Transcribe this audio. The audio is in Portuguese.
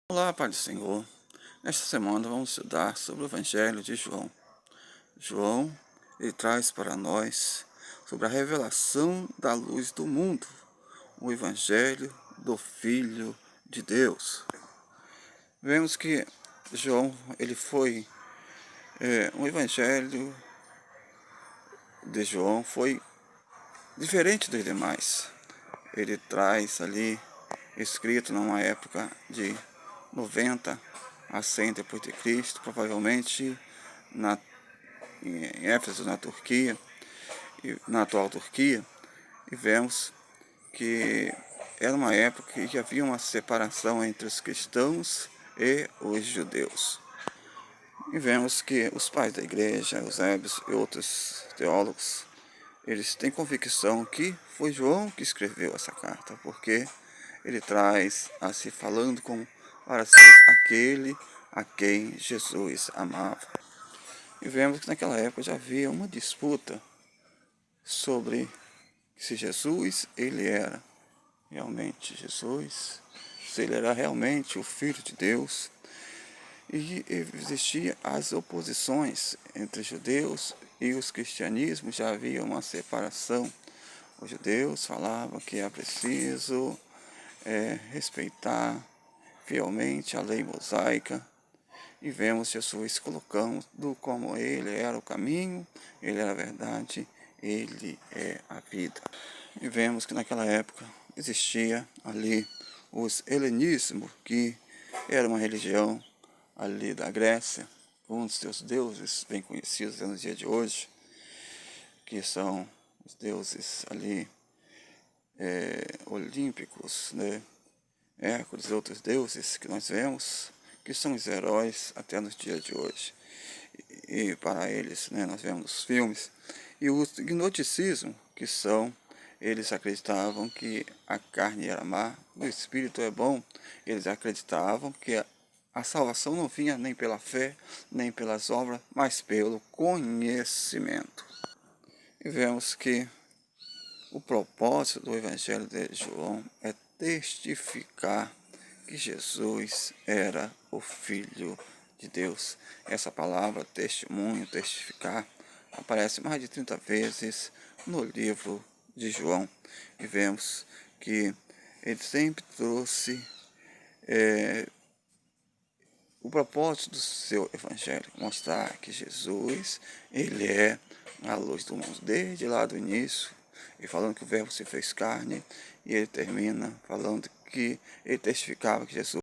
Olá, Pai do Senhor. Nesta semana vamos estudar sobre o Evangelho de João. João, ele traz para nós sobre a revelação da luz do mundo, o Evangelho do Filho de Deus. Vemos que João, ele foi, um Evangelho de João foi diferente dos demais. Ele traz ali, escrito numa época de 90 a 100 depois de Cristo, provavelmente em Éfeso, na Turquia, na atual Turquia, e vemos que era uma época em que havia uma separação entre os cristãos e os judeus. E vemos que os pais da igreja, Eusébios e outros teólogos, eles têm convicção que foi João que escreveu essa carta, porque ele traz a se falando como para ser aquele a quem Jesus amava. E vemos que naquela época já havia uma disputa sobre se Jesus, ele era realmente Jesus, se ele era realmente o Filho de Deus. E existiam as oposições entre os judeus e os cristianismos, já havia uma separação. Os judeus falavam que é preciso respeitar fielmente a lei mosaica, e vemos Jesus colocando como ele era o caminho, ele era a verdade, ele é a vida. E vemos que naquela época existia ali os helenismos, que era uma religião ali da Grécia, um dos seus deuses bem conhecidos no dia de hoje, que são os deuses ali olímpicos, né? Hércules e outros deuses que nós vemos, que são os heróis até nos dias de hoje. E para eles, né, nós vemos os filmes. E o gnosticismo, que são, eles acreditavam que a carne era má, o espírito é bom. Eles acreditavam que a salvação não vinha nem pela fé, nem pelas obras, mas pelo conhecimento. E vemos que o propósito do Evangelho de João é testificar que Jesus era o Filho de Deus. Essa palavra testemunho, testificar, aparece mais de 30 vezes no livro de João. E vemos que ele sempre trouxe o propósito do seu Evangelho, mostrar que Jesus, ele é a luz do mundo, desde lá do início, e falando que o verbo se fez carne, e ele termina falando que ele testificava que Jesus